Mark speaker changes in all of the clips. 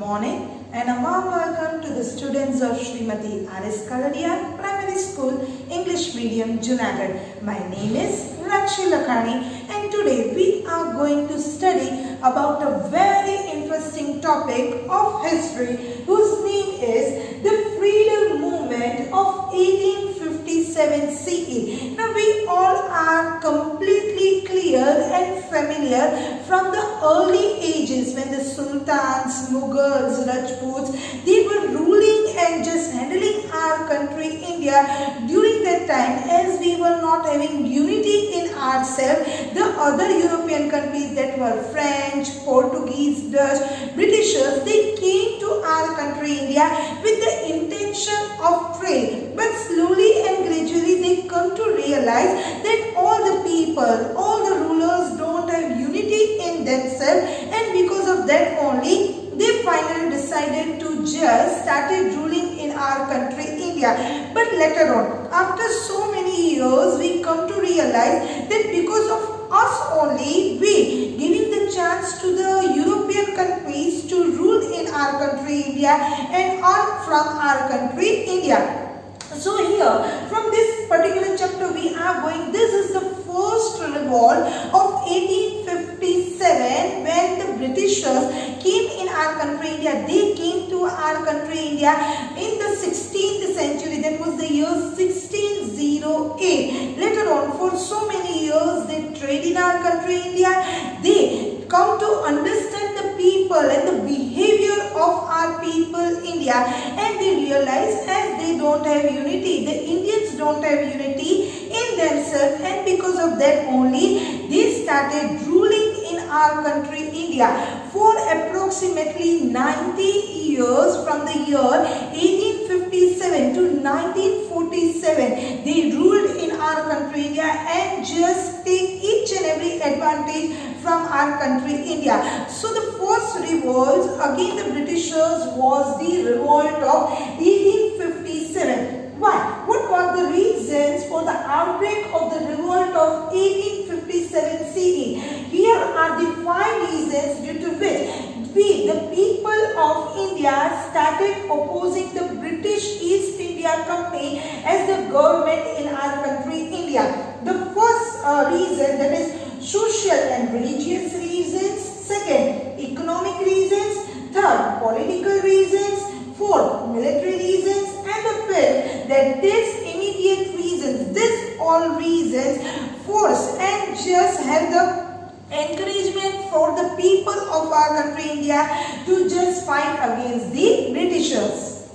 Speaker 1: morning and a warm welcome to the students of Srimati R.S. Kaladia Primary School English Medium Junagadh. My name is Lakshmi Lakhani and today we are going to study about a very interesting topic of history whose name is the Freedom Movement of 1857 CE. Now we all are completely clear and familiar from the early ages when the Sultans, Mughals, Rajputs, they were ruling and just handling our country India during that time, as we were not having unity in ourselves. The other European countries that were French, Portuguese, Dutch, Britishers, they came to our country India with the intention of trade, but slowly and gradually they come to realize that all the people, all the rulers don't have unity in themselves, and because of that only they finally decided to just started ruling in our country India. But later on, after so many years, we come to realize that because of us only, we giving the chance to the European countries to rule in our country India and earn from our country India. So here, from this particular chapter we are going, this is the first revolt of 1857 when the Britishers came in our country India. They came to our country India in the 16th century, that was the year 1608. Later on, for so many years they trade in our country India. They come to understand the people and the behavior of our people India, and they realize as they don't have unity, the Indians don't have unity in themselves, and because of that only they started ruling in our country India for approximately 90 years. From the year 1857 to 1947 they ruled in our country India and just take each and every advantage from our country India. So the first revolt against the Britishers was the revolt of 1857. Why? What were the reasons for the outbreak of the revolt of 1857 CE? Here are the 5 reasons due to which we, the people of India, started opposing the British East India Company as the government in our country India. The first reason, that is social and religious reasons. Second, economic reasons. Third, political reasons. Fourth, military reasons. And the fifth, that these immediate reasons, these all reasons force and just have the encouragement for the people of our country India to just fight against the Britishers.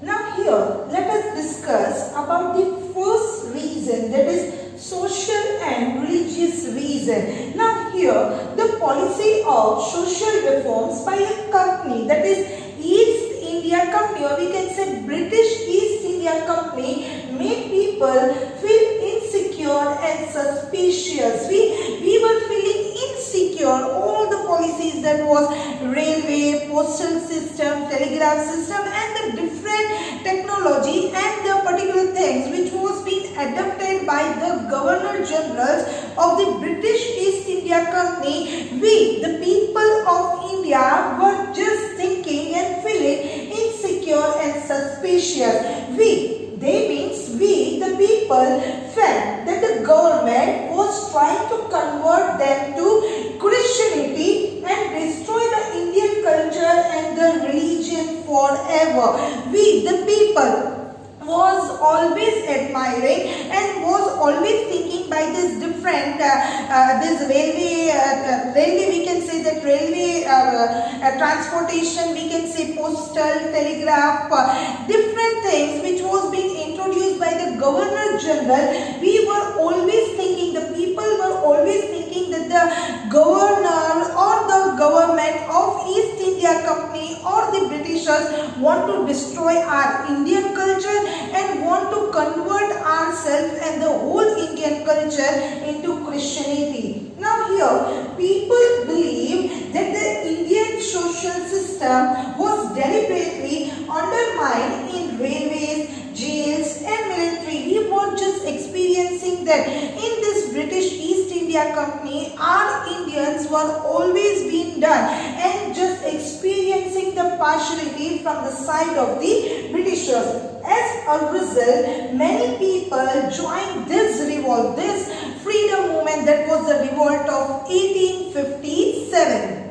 Speaker 1: Now here, let us discuss about the first reason, that is social and religious reason. Now here, the policy of social reforms by a company, that is East India Company, or we can say British East India Company, made people feel insecure and suspicious. We were feeling insecure. All the policies, that was railway, postal system, telegraph system, and the different technology and the particular things which was being adopted by the Governor Generals of the British East India Company, we, the people of India, were just thinking and feeling insecure and suspicious. They means we, the people, felt that the government was trying to convert them to Christianity and destroy the Indian culture and the religion forever. We, the people, was always admiring and was always thinking by this different this railway we can say that railway transportation, we can say postal, telegraph, different things which was being introduced by the Governor General. We were always thinking, the people were always thinking that the governor or the government of East India Company or the Britishers want to destroy our Indian culture and want to convert ourselves and the whole Indian culture into Christianity. Now here, people believe that the Indian social system was deliberately undermined in railways, jails and military. We were just experiencing that in this British East India Company, our Indians were always being done and just experiencing experiencing the partiality from the side of the Britishers. As a result, many people joined this revolt, this freedom movement, that was the revolt of 1857.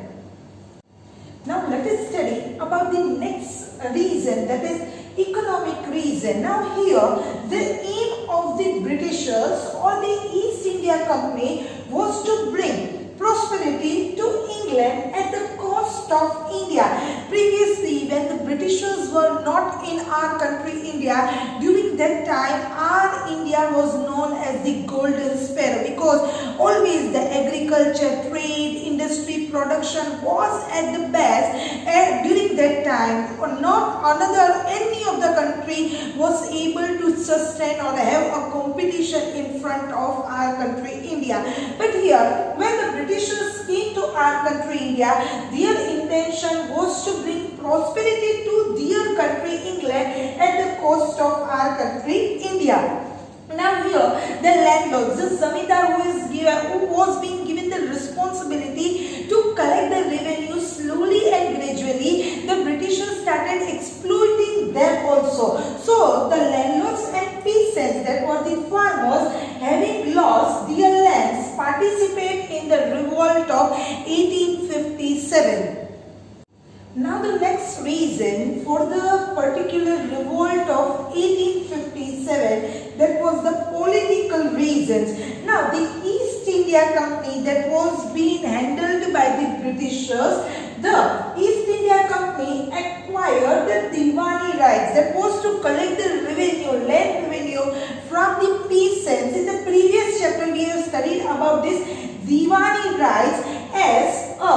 Speaker 1: Now let us study about the next reason, that is economic reason. Now here, the aim of the Britishers or the East India Company was to bring prosperity to England at the cost of India. Previously, when the Britishers were not in our country India, during that time our India was known as the golden sparrow, because always the agriculture, trade, industry, production was at the best, and during that time not any of the country was able to sustain or have a competition in front of our country India. But here, when the Britishers came to our country India, their intention was to bring prosperity to their country England at the cost of our country India. Now here, the landlords, the zamindar who was being given the responsibility to collect the revenue, slowly and gradually the Britishers started exploiting them also. So the landlords and peasants, that were the farmers, having lost their lands, participate in the revolt of 1857. Now the next reason for the particular revolt of 1857, that was the political reasons. Now the East India Company, that was being handled by the Britishers, the East India Company acquired the Diwani rights, that was to collect the revenue, land revenue from the peasants. In the previous chapter we have studied about this Diwani rights as a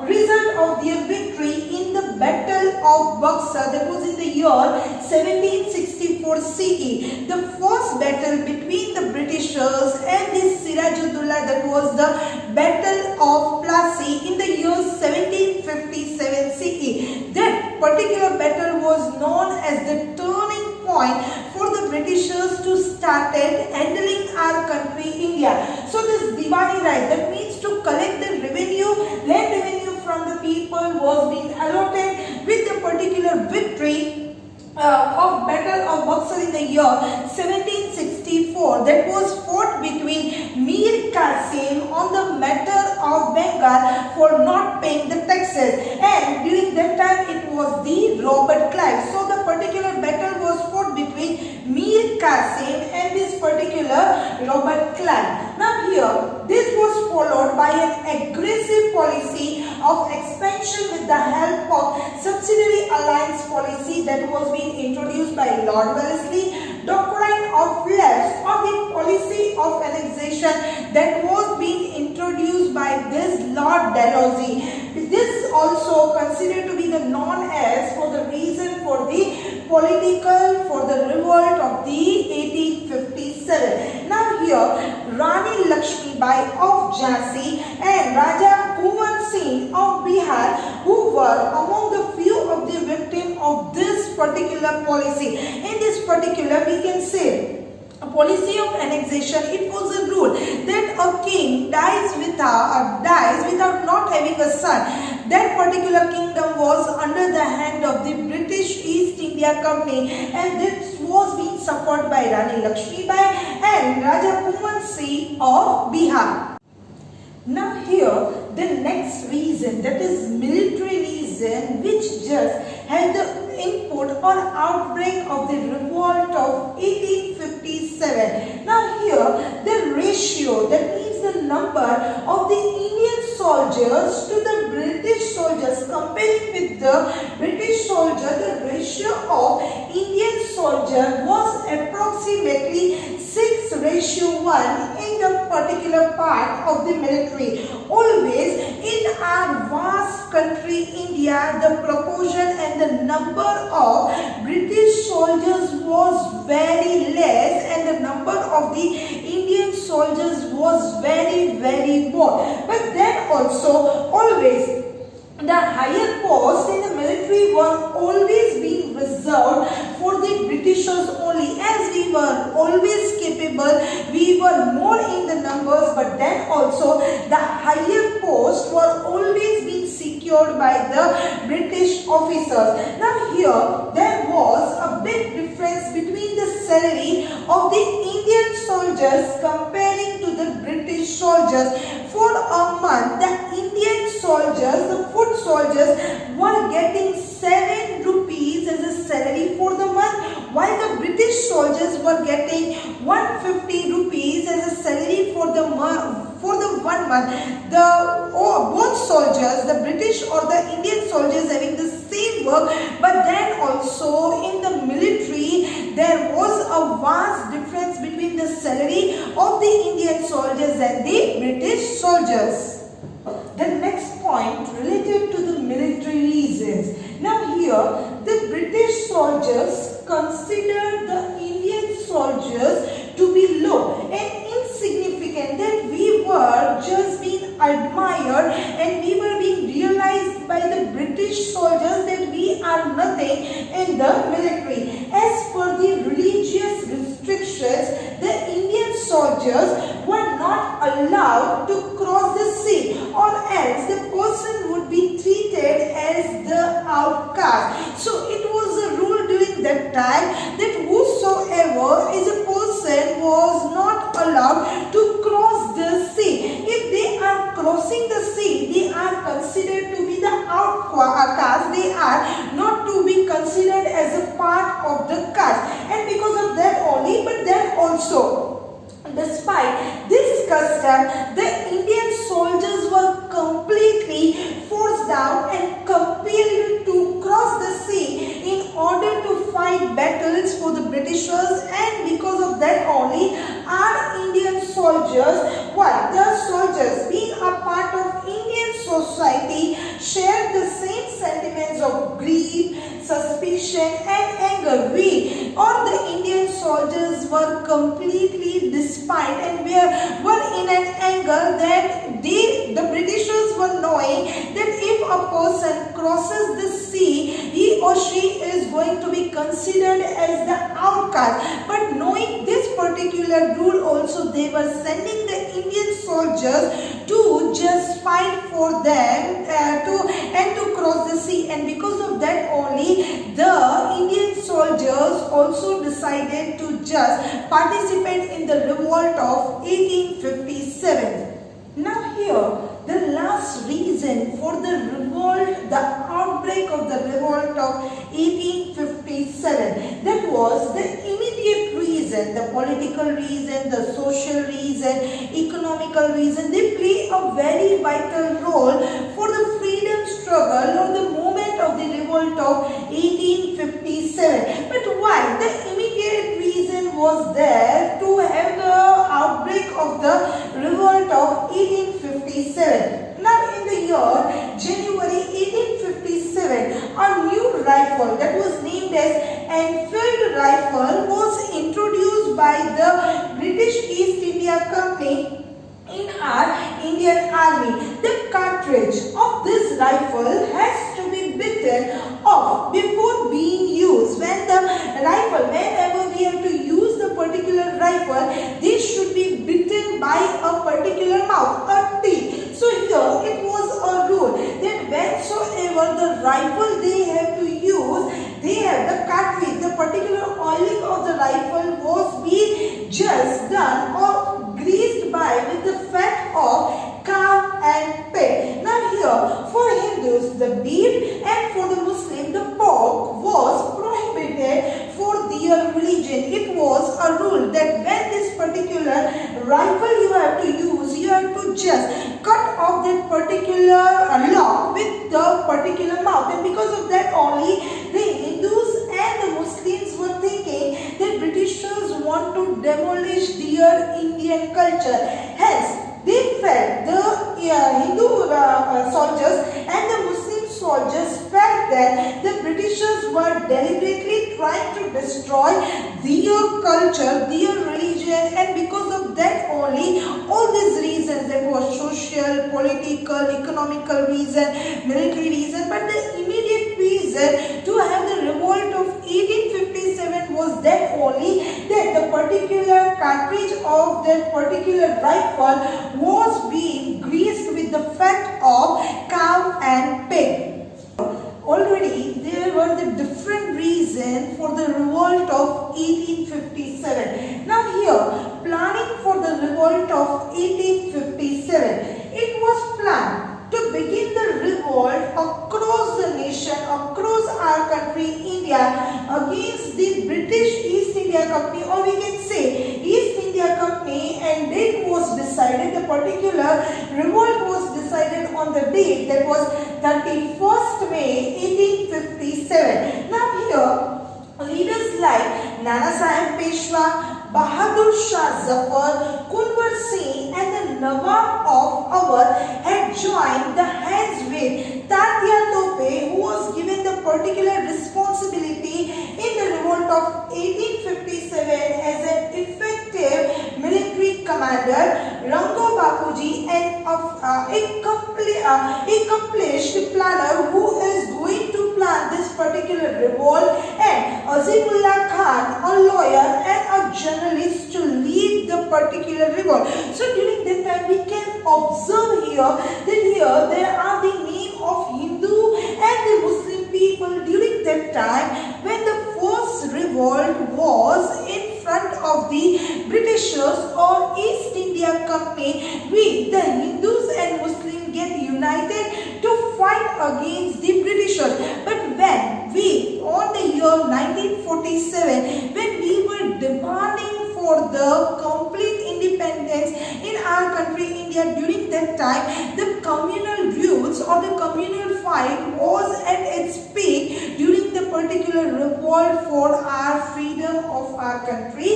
Speaker 1: result of their victory in the Battle of Buxar, that was in the year 1764 CE. The first battle between the Britishers and the Sirajuddaulah, that was the Battle of Plassey in the year 1757 CE. That particular battle was known as the turning point for the Britishers to start handling our country India. So this Diwani right, that means to collect the revenue, land revenue from the people, was being allotted with the particular victory of Battle of Buxar in the year 1764, that was fought between Mir Qasim on the matter of Bengal for not paying the taxes, and during that time it was the Robert Clive. So the particular battle was fought between Mir Qasim and this particular Robert Clive. Now here, this was followed by an aggressive policy of expansion with the help of subsidiary alliance policy that was being introduced by Lord Wellesley, doctrine of lapse, or the policy of annexation that was being introduced by this Lord Dalhousie. This is also considered to be the known as for the reason for the political, for the revolt of the 1857. Now here, Rani Lakshmi Bai of Jhansi and Raja Kuwan Singh of Bihar, who were among the few of the victims of this particular policy. In this particular, we can say a policy of annexation. It was a rule that a king dies without not having a son. That particular kingdom was under the hand of the British East India Company, and this was being suffered by Rani Lakshmi Bai and Raja Kuwan Singh of Bihar. Now here, the next reason, that is military reason, which just had the input or outbreak of the revolt of 1857. Now here, the ratio, that means the number of the Indian soldiers to the British soldiers, comparing with the British soldier, the ratio of Indian soldier was approximately 6:1 in the particular part of the military. Always in our vast country India, the proportion and the number of British soldiers was very less, and the number of the Indian soldiers was very more. But then also, always the higher posts in the military were always being reserved for the Britishers only, as we were always capable, we were more in the numbers, but then also the higher posts were always being secured by the British officers. Now here there was a big difference between the salary of the Indian soldiers comparing to the British soldiers. For a month, the Indian soldiers, the foot soldiers, were getting 7 rupees as a salary for the month, while the British soldiers were getting 150 rupees as a salary for the month. For the 1 month, both soldiers, the British or the Indian soldiers, having the same work, but then also in the military there was a vast difference between the salary of the Indian soldiers and the British soldiers. The next point related to the military reasons. Now here the British soldiers considered the Indian soldiers to be low and insignificant, that we were just being admired and we were being realized by the British soldiers that we are nothing in the military. As per the religious restrictions, the Indian soldiers were not allowed to cross the sea, or else the person would be treated as the outcast. So it was a rule during that time that whosoever is a person was not allowed to cross the sea. If they are crossing the sea, they are considered to be the outcast. They are not to be considered as a part of the caste. And because of that only, but then also, despite this custom, the Indian soldiers were completely forced down and compelled to cross the sea in order to fight battles for the Britishers, and because of that only, our Indian soldiers, the soldiers being a part of Indian society, shared the same sentiments of grief, suspicion and anger. We or the Indian soldiers were completely despite and were in an anger that the Britishers were knowing that if a person crosses the sea, he or she is going to be considered as the outcast. But knowing this particular rule also, they were sending the Indian soldiers to just fight for them to cross the sea, and because of that only, the Indian soldiers also decided to just participate in the revolt of 1857. Now here, the last reason for the revolt, the outbreak of the revolt of 1857, that was the immediate reason, the political reason, the social reason, economical reason. They play a very vital role for the freedom struggle or the movement of the revolt of 1857. But why? The immediate reason was there to have the outbreak of the revolt of 1857. Now in the year January 1857, a new rifle that was named as Enfield rifle was introduced by the British East India Company in our Indian Army. The cartridge of this rifle has to be bitten off before being used. Whenever we have to use the particular rifle, this should be bitten by a particular mouth, a teeth. So here it was a rule that whensoever the rifle they have to use, they have the cartridge, the particular oiling of the rifle was being just done or greased by with the fat of cow and pig. Now here, for Hindus, the beef, and for the Muslim, the pork was prohibited for their religion. It was a rule that when this particular rifle you have to use, you have to just cut off that particular lock with the particular mouth. And because of that only, the Hindus and the Muslims were thinking that Britishers want to demolish their Indian culture. Hence, they felt, the Hindu soldiers and the Muslim soldiers felt that the Britishers were deliberately trying to destroy their culture, their religion, and because of that only, all these reasons, that was social, political, economical reason, military reason, but the immediate reason to have the revolt of 1857 was that only, that the particular cartridge of that particular rifle was being greased with the fat of cow and pig. Already 1857. Now here, planning for the revolt of 1857. It was planned to begin the revolt across the nation, across our country, India, against the British East India Company, or we can say East India Company, and it was decided, the particular revolt was decided on the date that was 31st May 1857. Now here, leaders like Nana Sahib Peshwa, Bahadur Shah Zafar, Kunwar Singh and the Nawab of Awadh had joined the hands with Tatya Tope, who was given the particular responsibility in the revolt of 1857 as an effective military commander. Rango Bapuji, an accomplished planner who is going to plan this particular revolt, and Azimullah Khan, a lawyer and a journalist, to lead the particular revolt. So during that time we can observe here that here there are the name of Hindu and the Muslim people during that time when the first revolt was in front of the Britishers or East India Company. We, the Hindus and Muslims, get united to fight against the Britishers. But when we, on the year 1947, when we were demanding for the complete independence in our country India, during that time the communal rules or the communal fight was at its peak during the particular revolt for our freedom of our country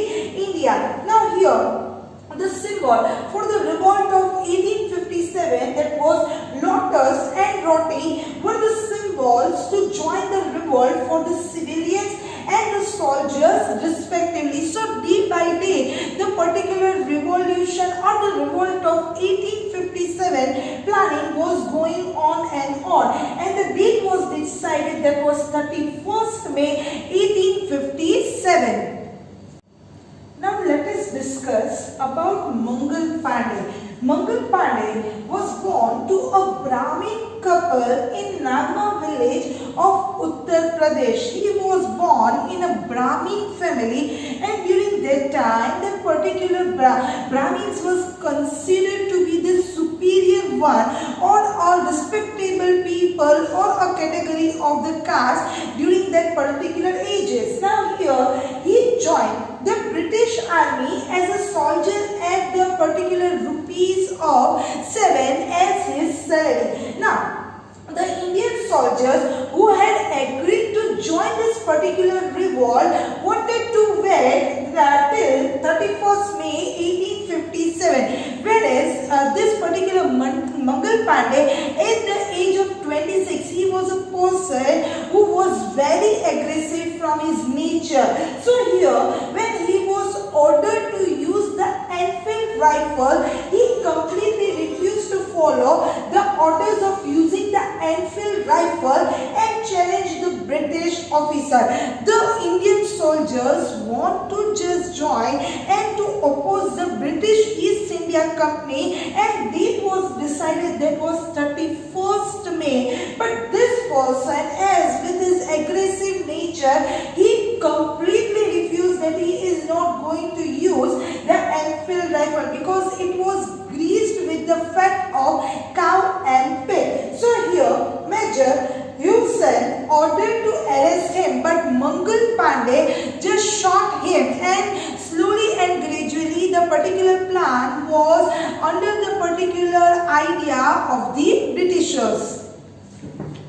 Speaker 1: India. Now here, the symbol for the revolt of 1857, that was lotus and roti, were the symbols to join the revolt for the civilians and the soldiers respectively. So day by day the particular revolution or the revolt of 1857 planning was going on, and the date was decided, that was 31st May 1857. Now let us discuss about Mangal Pandey. Mangal Pandey was born to a Brahmin couple in Nagma village of Uttar Pradesh. He was born in a Brahmin family, and during that time that particular Brahmins was considered to be the superior one or a respectable people or a category of the caste during that particular ages. Now here he joined the British Army as a soldier at the particular rupees of 7 as his salary. Now, the Indian soldiers who had agreed to join this particular revolt wanted to wait till 31st May 1857, whereas this particular Mangal Pandey, at the age of 26, he was a person who was very aggressive from his nature. So here, when he was ordered to use the Enfield rifle, he completely refused to follow the orders of using the Enfield rifle and challenged the British officer. The Indian soldiers want to just join and to oppose the British East India Company, and date was decided, that was 31st May. But this person, as with his aggressive nature, he completely refused that he is not going to use the Enfield rifle because it was greased with the fat of cow and pig. So here Major Hewson ordered to arrest him, but Mangal Pandey just shot him, and slowly and gradually the particular plan was under the particular idea of the Britishers.